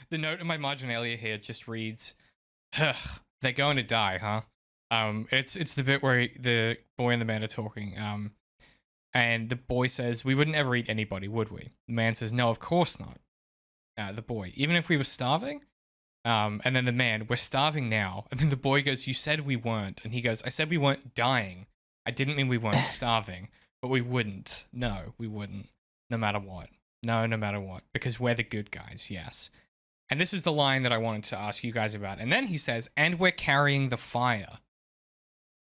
the note in my marginalia here just reads, "Ugh, they're going to die, huh?" It's the bit where the boy and the man are talking. And the boy says, "We wouldn't ever eat anybody, would we?" The man says, "No, of course not." The boy, "Even if we were starving?" And then the man, "We're starving now." And then the boy goes, "You said we weren't." And he goes, "I said we weren't dying. I didn't mean we weren't starving, but we wouldn't. No, we wouldn't. No matter what. No, no matter what. Because we're the good guys, yes." And this is the line that I wanted to ask you guys about. And then he says, "And we're carrying the fire."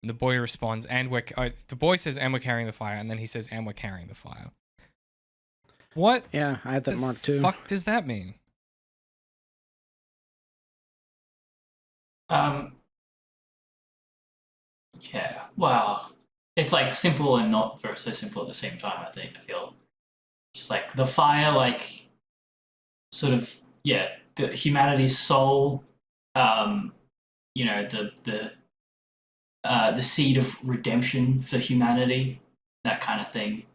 And the boy responds, the boy says, "And we're carrying the fire." And then he says, "And we're carrying the fire." What Yeah, I had that marked too. fuck does that mean? Yeah. Wow. It's like simple and not very so simple at the same time. I feel just like the fire, like sort of the humanity's soul. You know, the seed of redemption for humanity, that kind of thing.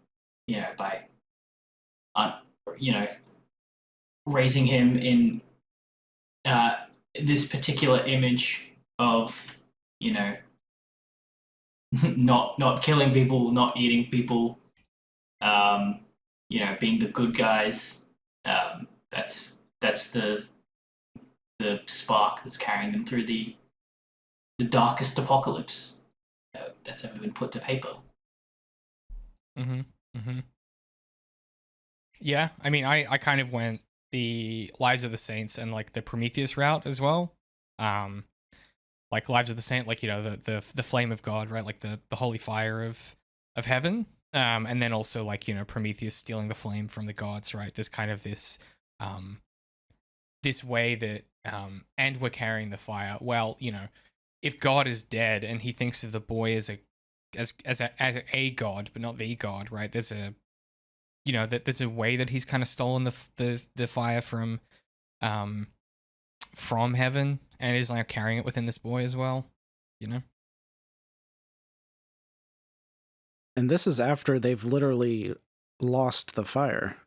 You know, by you know, raising him in this particular image of, you know, not killing people, not eating people, you know, being the good guys. That's the spark that's carrying them through the darkest apocalypse that's ever been put to paper. Yeah, I mean, I kind of went the Lives of the Saints and like the Prometheus route as well. Like Lives of the Saint, like, you know, the flame of God, right? Like the holy fire of heaven. And then also like, you know, Prometheus stealing the flame from the gods, right? There's kind of this this way that and we're carrying the fire. Well, you know, if God is dead and he thinks of the boy as a god, but not the god, right? There's a, you know, that there's a way that he's kind of stolen the fire from heaven and is like carrying it within this boy as well, you know. And this is after they've literally lost the fire.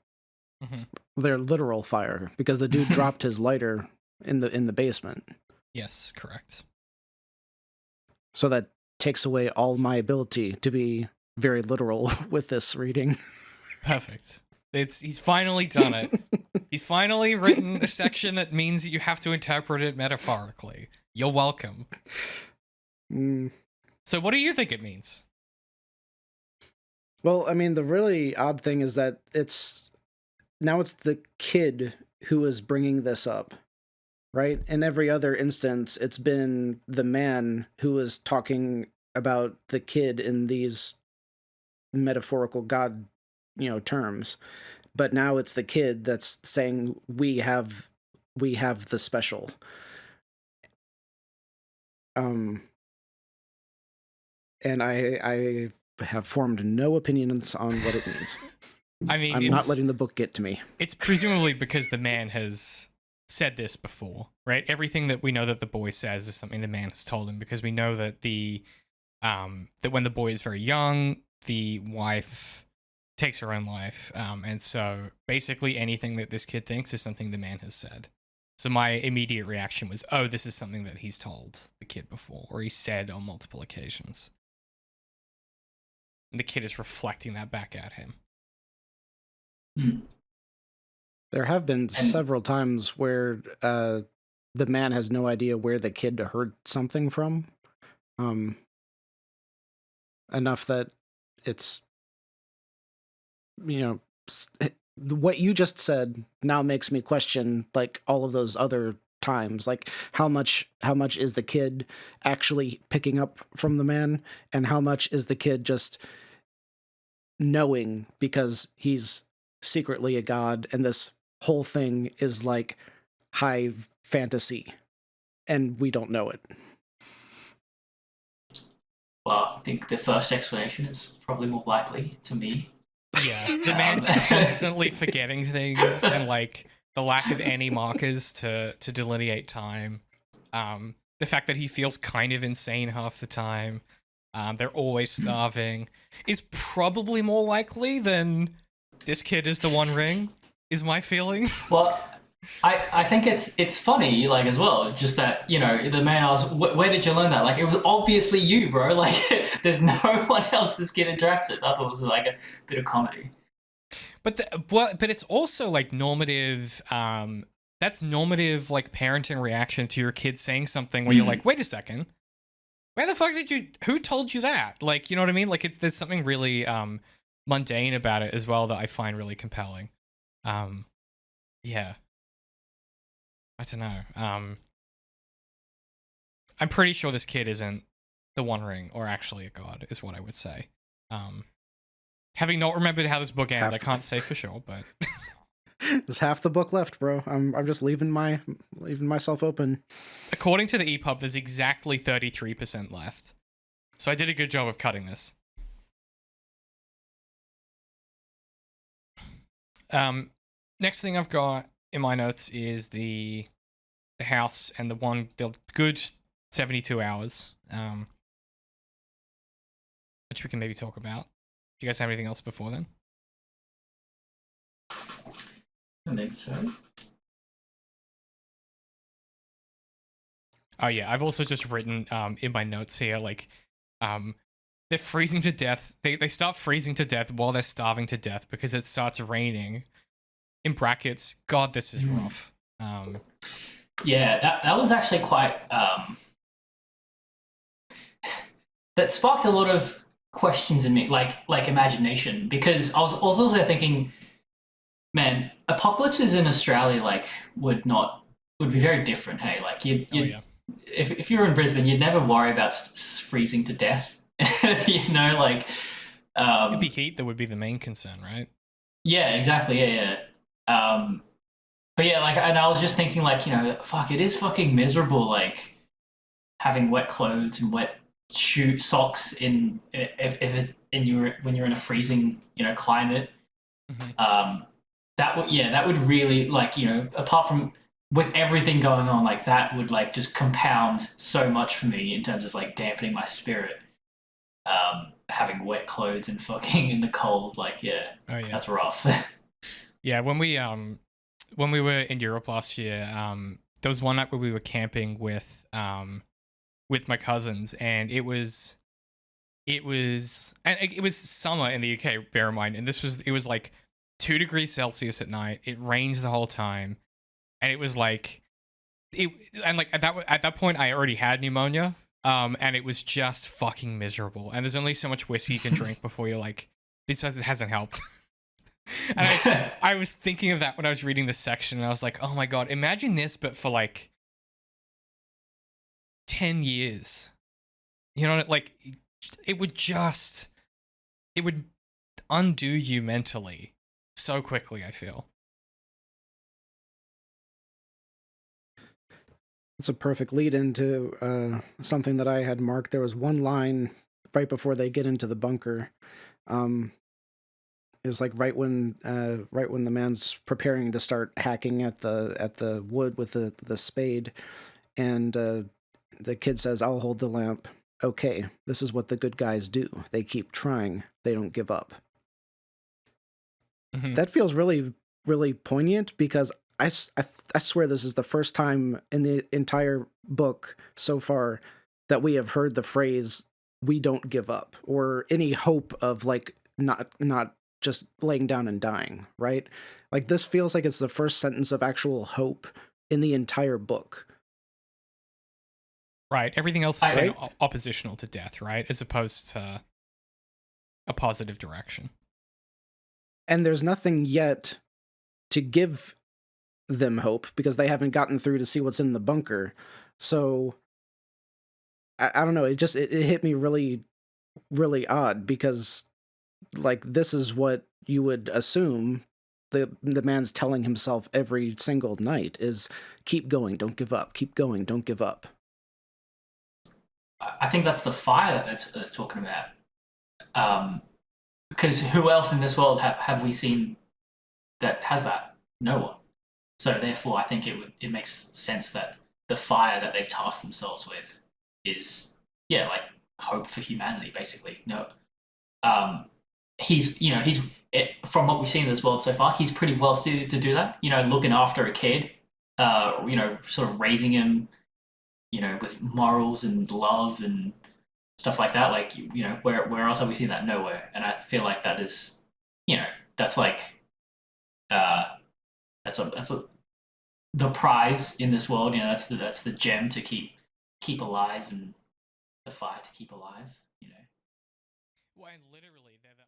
Their literal fire, because the dude dropped his lighter in the basement. Yes, correct. So that takes away all my ability to be very literal with this reading. Perfect. He's finally done it. He's finally written a section that means that you have to interpret it metaphorically. You're welcome. So what do you think it means? Well, I mean, the really odd thing is that it's the kid who is bringing this up, right? In every other instance, it's been the man who is talking about the kid in these metaphorical God, you know, terms. But now it's the kid that's saying we have the special. And I have formed no opinions on what it means. I mean, I'm not letting the book get to me. It's presumably because the man has said this before, right? Everything that we know that the boy says is something the man has told him, because we know that that when the boy is very young, the wife takes her own life. And so basically anything that this kid thinks is something the man has said. So my immediate reaction was, oh, this is something that he's told the kid before, or he said on multiple occasions. And the kid is reflecting that back at him. There have been several times where the man has no idea where the kid heard something from. Enough that it's, you know, what you just said now makes me question like all of those other times, like how much is the kid actually picking up from the man, and how much is the kid just knowing because he's secretly a god and this whole thing is like high fantasy and we don't know it. Well, I think the first explanation is probably more likely to me. Yeah, the man constantly forgetting things and like the lack of any markers to delineate time. The fact that he feels kind of insane half the time. They're always starving is probably more likely than this kid is the One Ring, is my feeling. Well, I think it's funny, like, as well, just that, the man asks, where did you learn that? Like, it was obviously you, bro. Like, there's no one else this kid interacts with. I thought it was like a bit of comedy. But it's also like normative. That's normative, like parenting reaction to your kid saying something where you're like, wait a second, where the fuck did you? Who told you that? Like, you know what I mean? Like, there's something really mundane about it as well that I find really compelling. Yeah, I don't know. I'm pretty sure this kid isn't the One Ring or actually a god, is what I would say. Having not remembered how this book ends, I can't say for sure, but there's half the book left, bro. I'm just leaving myself open. According to the EPUB, there's exactly 33% left. So I did a good job of cutting this. Next thing I've got in my notes is the house and the good 72 hours, which we can maybe talk about. Do you guys have anything else before then? I think so. Oh yeah, I've also just written in my notes here, like, they're freezing to death. They start freezing to death while they're starving to death because it starts raining. In brackets, God, this is rough. Yeah, that was actually quite. That sparked a lot of questions in me, like imagination, because I was also thinking, man, apocalypses in Australia would be very different. Hey, like Yeah. if you were in Brisbane, you'd never worry about freezing to death. Like It'd be heat that would be the main concern, right? Yeah, exactly. Yeah. But yeah, like, and I was just thinking, like, fuck, it is fucking miserable, like having wet clothes and wet socks when you're in a freezing, climate. That would really, like, apart from with everything going on, like, that would like just compound so much for me in terms of like dampening my spirit. Having wet clothes and fucking in the cold, like, that's rough. Yeah, when we were in Europe last year, there was one night where we were camping with my cousins, and it was summer in the UK, bear in mind, and it was like 2 degrees Celsius at night. It rains the whole time, and it was like at that point I already had pneumonia, and it was just fucking miserable. And there's only so much whiskey you can drink before you're like, this hasn't helped. And I was thinking of that when I was reading this section, and I was like, oh my god, imagine this, but for like 10 years. Like, it would undo you mentally so quickly, I feel. It's a perfect lead into something that I had marked. There was one line right before they get into the bunker. Is like right when the man's preparing to start hacking at the wood with the spade, and the kid says, "I'll hold the lamp." Okay, this is what the good guys do. They keep trying. They don't give up. Mm-hmm. That feels really, really poignant, because I swear this is the first time in the entire book so far that we have heard the phrase "we don't give up" or any hope of like not just laying down and dying, right? Like, this feels like it's the first sentence of actual hope in the entire book. Right. Everything else has been oppositional to death, right? As opposed to a positive direction. And there's nothing yet to give them hope because they haven't gotten through to see what's in the bunker. So I don't know. It hit me really, really odd, because like, this is what you would assume the man's telling himself every single night is, keep going, don't give up, keep going, don't give up. I think that's the fire that it's talking about. Because who else in this world have we seen that has that? No one. So therefore, I think it makes sense that the fire that they've tasked themselves with is, like, hope for humanity, basically. No, he's from what we've seen in this world so far, he's pretty well suited to do that. Looking after a kid, sort of raising him, with morals and love and stuff like that. Like where else have we seen that? Nowhere. And I feel like that is, that's like uh, that's the prize in this world. That's the gem to keep alive and the fire to keep alive. Well, and literally, they're the